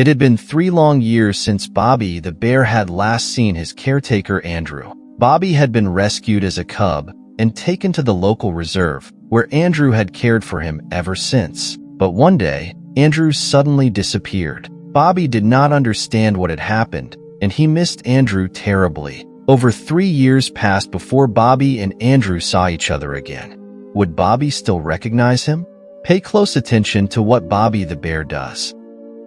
It had been 3 long years since Bobby the bear had last seen his caretaker Andrew. Bobby had been rescued as a cub and taken to the local reserve, where Andrew had cared for him ever since. But one day, Andrew suddenly disappeared. Bobby did not understand what had happened, and he missed Andrew terribly. Over 3 years passed before Bobby and Andrew saw each other again. Would Bobby still recognize him? Pay close attention to what Bobby the bear does.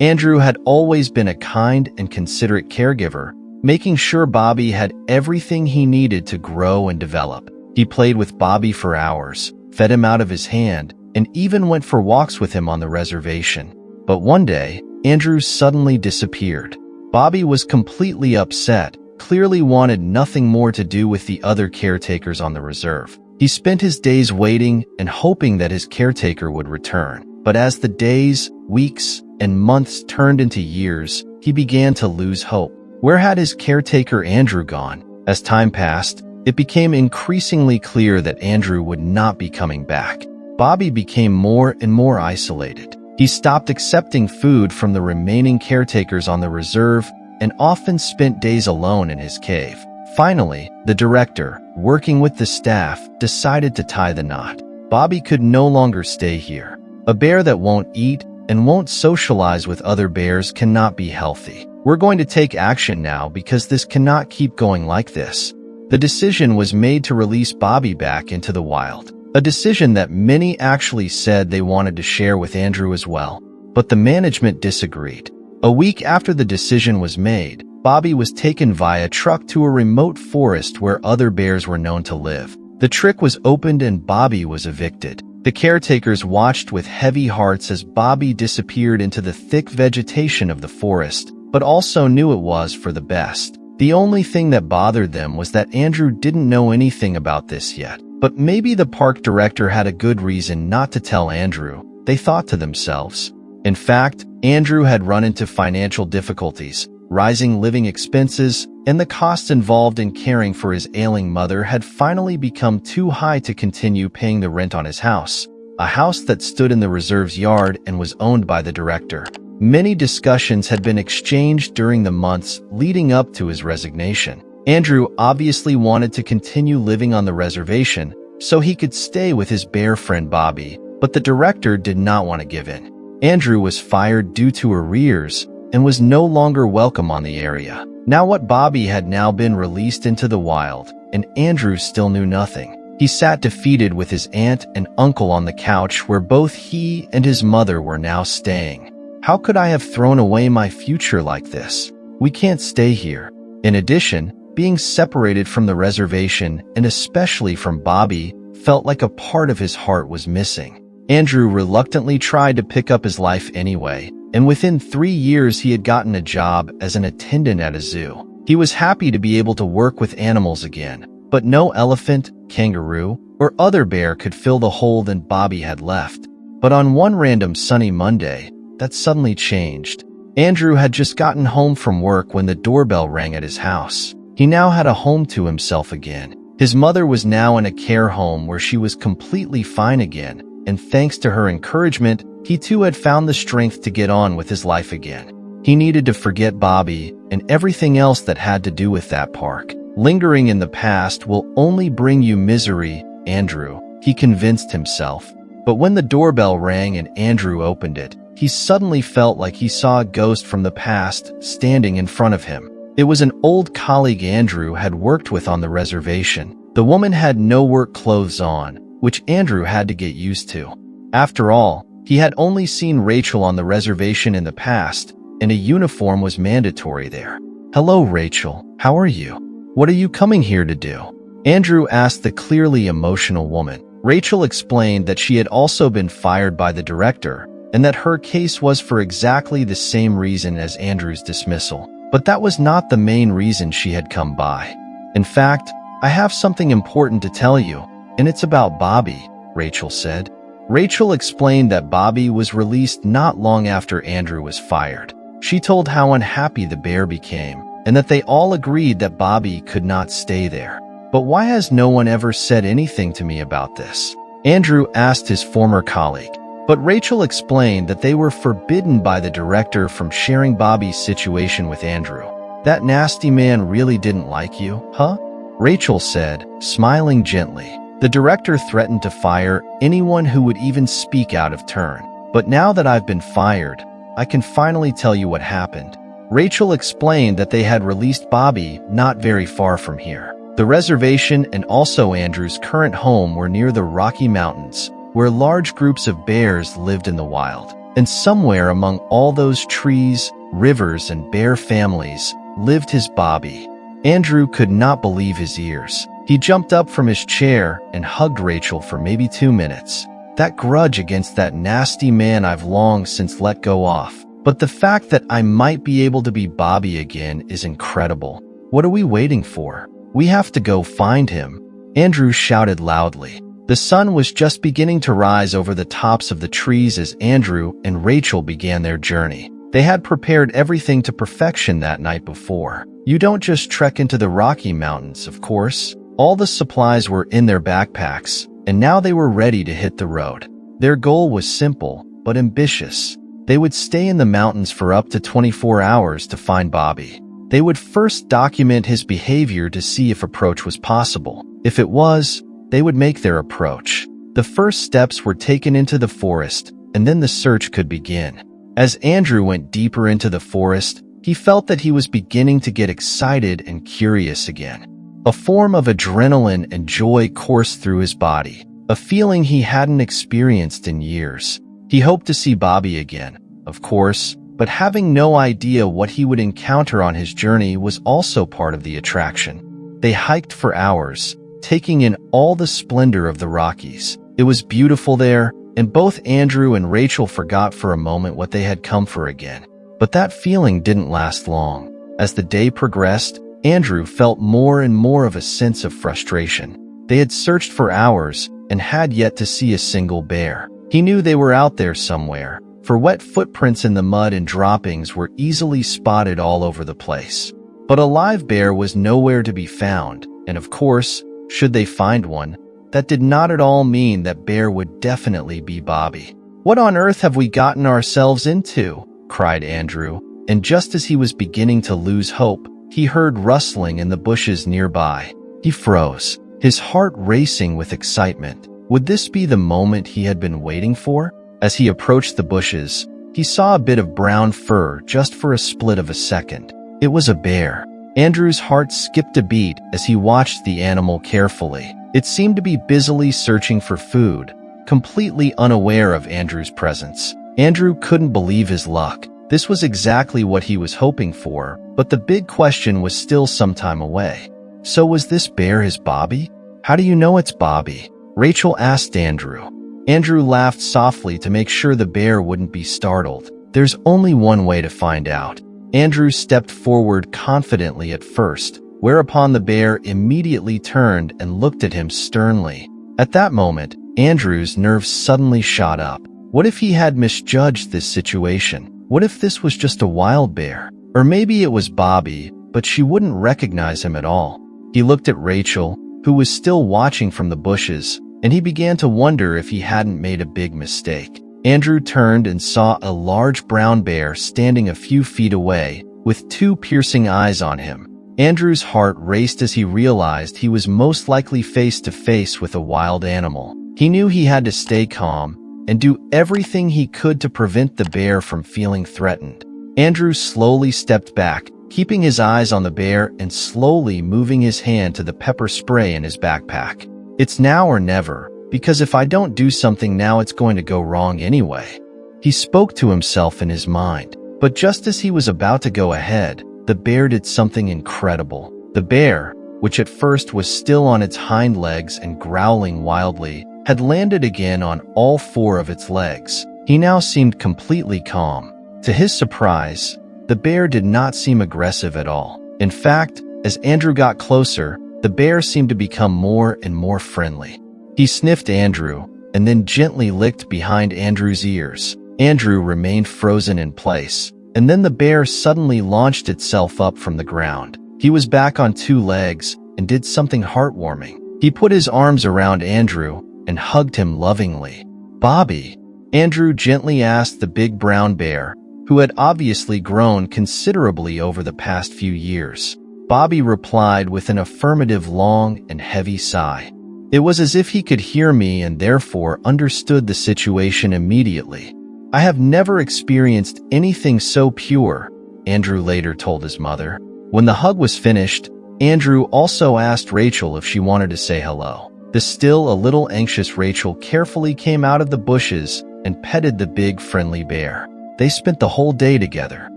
Andrew had always been a kind and considerate caregiver, making sure Bobby had everything he needed to grow and develop. He played with Bobby for hours, fed him out of his hand, and even went for walks with him on the reservation. But one day, Andrew suddenly disappeared. Bobby was completely upset, clearly wanted nothing more to do with the other caretakers on the reserve. He spent his days waiting and hoping that his caretaker would return. But as the days, weeks, and months turned into years, he began to lose hope. Where had his caretaker Andrew gone? As time passed, it became increasingly clear that Andrew would not be coming back. Bobby became more and more isolated. He stopped accepting food from the remaining caretakers on the reserve and often spent days alone in his cave. Finally, the director, working with the staff, decided to tie the knot. Bobby could no longer stay here. A bear that won't eat and won't socialize with other bears cannot be healthy. We're going to take action now because this cannot keep going like this. The decision was made to release Bobby back into the wild. A decision that many actually said they wanted to share with Andrew as well. But the management disagreed. A week after the decision was made, Bobby was taken via truck to a remote forest where other bears were known to live. The trick was opened and Bobby was evicted. The caretakers watched with heavy hearts as Bobby disappeared into the thick vegetation of the forest, but also knew it was for the best. The only thing that bothered them was that Andrew didn't know anything about this yet. But maybe the park director had a good reason not to tell Andrew, they thought to themselves. In fact, Andrew had run into financial difficulties. Rising living expenses and the costs involved in caring for his ailing mother had finally become too high to continue paying the rent on his house, a house that stood in the reserve's yard and was owned by the director. Many discussions had been exchanged during the months leading up to his resignation. Andrew obviously wanted to continue living on the reservation so he could stay with his bear friend Bobby, but the director did not want to give in. Andrew was fired due to arrears and was no longer welcome on the area. Now what Bobby had now been released into the wild, and Andrew still knew nothing. He sat defeated with his aunt and uncle on the couch where both he and his mother were now staying. How could I have thrown away my future like this? We can't stay here. In addition, being separated from the reservation, and especially from Bobby, felt like a part of his heart was missing. Andrew reluctantly tried to pick up his life anyway, and within 3 years he had gotten a job as an attendant at a zoo. He was happy to be able to work with animals again, but no elephant, kangaroo, or other bear could fill the hole that Bobby had left. But on one random sunny Monday, that suddenly changed. Andrew had just gotten home from work when the doorbell rang at his house. He now had a home to himself again. His mother was now in a care home where she was completely fine again, and thanks to her encouragement, he too had found the strength to get on with his life again. He needed to forget Bobby and everything else that had to do with that park. Lingering in the past will only bring you misery, Andrew, he convinced himself. But when the doorbell rang and Andrew opened it, he suddenly felt like he saw a ghost from the past standing in front of him. It was an old colleague Andrew had worked with on the reservation. The woman had no work clothes on, which Andrew had to get used to. After all, he had only seen Rachel on the reservation in the past, and a uniform was mandatory there. "Hello, Rachel. How are you? What are you coming here to do?" Andrew asked the clearly emotional woman. Rachel explained that she had also been fired by the director, and that her case was for exactly the same reason as Andrew's dismissal. But that was not the main reason she had come by. "In fact, I have something important to tell you, and it's about Bobby," Rachel said. Rachel explained that Bobby was released not long after Andrew was fired. She told how unhappy the bear became, and that they all agreed that Bobby could not stay there. "But why has no one ever said anything to me about this?" Andrew asked his former colleague. But Rachel explained that they were forbidden by the director from sharing Bobby's situation with Andrew. That nasty man really didn't like you, huh? Rachel said, smiling gently. The director threatened to fire anyone who would even speak out of turn. But now that I've been fired, I can finally tell you what happened. Rachel explained that they had released Bobby not very far from here. The reservation and also Andrew's current home were near the Rocky Mountains, where large groups of bears lived in the wild. And somewhere among all those trees, rivers, and bear families lived his Bobby. Andrew could not believe his ears. He jumped up from his chair and hugged Rachel for maybe 2 minutes. That grudge against that nasty man I've long since let go off. But the fact that I might be able to be Bobby again is incredible. What are we waiting for? We have to go find him, Andrew shouted loudly. The sun was just beginning to rise over the tops of the trees as Andrew and Rachel began their journey. They had prepared everything to perfection that night before. You don't just trek into the Rocky Mountains, of course. All the supplies were in their backpacks, and now they were ready to hit the road. Their goal was simple, but ambitious. They would stay in the mountains for up to 24 hours to find Bobby. They would first document his behavior to see if approach was possible. If it was, they would make their approach. The first steps were taken into the forest, and then the search could begin. As Andrew went deeper into the forest, he felt that he was beginning to get excited and curious again. A form of adrenaline and joy coursed through his body, a feeling he hadn't experienced in years. He hoped to see Bobby again, of course, but having no idea what he would encounter on his journey was also part of the attraction. They hiked for hours, taking in all the splendor of the Rockies. It was beautiful there, and both Andrew and Rachel forgot for a moment what they had come for again. But that feeling didn't last long. As the day progressed, Andrew felt more and more of a sense of frustration. They had searched for hours and had yet to see a single bear. He knew they were out there somewhere, for wet footprints in the mud and droppings were easily spotted all over the place. But a live bear was nowhere to be found, and of course, should they find one, that did not at all mean that bear would definitely be Bobby. "What on earth have we gotten ourselves into?" cried Andrew, and just as he was beginning to lose hope, he heard rustling in the bushes nearby. He froze, his heart racing with excitement. Would this be the moment he had been waiting for? As he approached the bushes, he saw a bit of brown fur just for a split of a second. It was a bear. Andrew's heart skipped a beat as he watched the animal carefully. It seemed to be busily searching for food, completely unaware of Andrew's presence. Andrew couldn't believe his luck. This was exactly what he was hoping for, but the big question was still some time away. So was this bear his Bobby? "How do you know it's Bobby?" Rachel asked Andrew. Andrew laughed softly to make sure the bear wouldn't be startled. "There's only one way to find out." Andrew stepped forward confidently at first, whereupon the bear immediately turned and looked at him sternly. At that moment, Andrew's nerves suddenly shot up. What if he had misjudged this situation? What if this was just a wild bear? Or maybe it was Bobby, but she wouldn't recognize him at all. He looked at Rachel, who was still watching from the bushes, and he began to wonder if he hadn't made a big mistake. Andrew turned and saw a large brown bear standing a few feet away, with 2 piercing eyes on him. Andrew's heart raced as he realized he was most likely face to face with a wild animal. He knew he had to stay calm and do everything he could to prevent the bear from feeling threatened. Andrew slowly stepped back, keeping his eyes on the bear and slowly moving his hand to the pepper spray in his backpack. "It's now or never, because if I don't do something now it's going to go wrong anyway." He spoke to himself in his mind, but just as he was about to go ahead, the bear did something incredible. The bear, which at first was still on its hind legs and growling wildly, had landed again on all 4 of its legs. He now seemed completely calm. To his surprise, the bear did not seem aggressive at all. In fact, as Andrew got closer, the bear seemed to become more and more friendly. He sniffed Andrew, and then gently licked behind Andrew's ears. Andrew remained frozen in place, and then the bear suddenly launched itself up from the ground. He was back on 2 legs and did something heartwarming. He put his arms around Andrew and hugged him lovingly. "Bobby," Andrew gently asked the big brown bear, who had obviously grown considerably over the past few years. Bobby replied with an affirmative long and heavy sigh. It was as if he could hear me and therefore understood the situation immediately. I have never experienced anything so pure, Andrew later told his mother. When the hug was finished, Andrew also asked Rachel if she wanted to say hello. The still a little anxious Rachel carefully came out of the bushes and petted the big friendly bear. They spent the whole day together.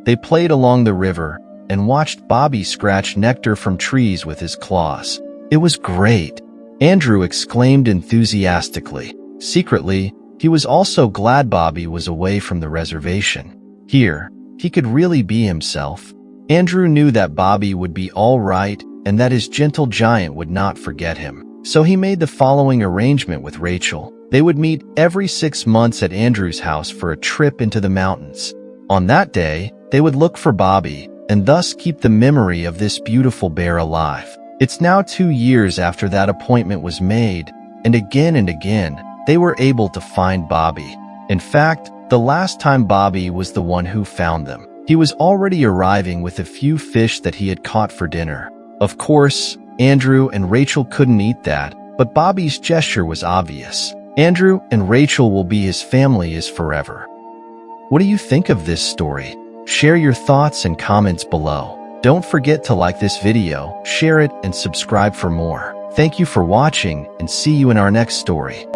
They played along the river and watched Bobby scratch nectar from trees with his claws. It was great, Andrew exclaimed enthusiastically. Secretly, he was also glad Bobby was away from the reservation. Here, he could really be himself. Andrew knew that Bobby would be all right and that his gentle giant would not forget him. So he made the following arrangement with Rachel. They would meet every 6 months at Andrew's house for a trip into the mountains. On that day, they would look for Bobby and thus keep the memory of this beautiful bear alive. It's now 2 years after that appointment was made, and again, they were able to find Bobby. In fact, the last time Bobby was the one who found them. He was already arriving with a few fish that he had caught for dinner. Of course, Andrew and Rachel couldn't eat that, but Bobby's gesture was obvious. Andrew and Rachel will be his family is forever. What do you think of this story? Share your thoughts and comments below. Don't forget to like this video, share it, and subscribe for more. Thank you for watching, and see you in our next story.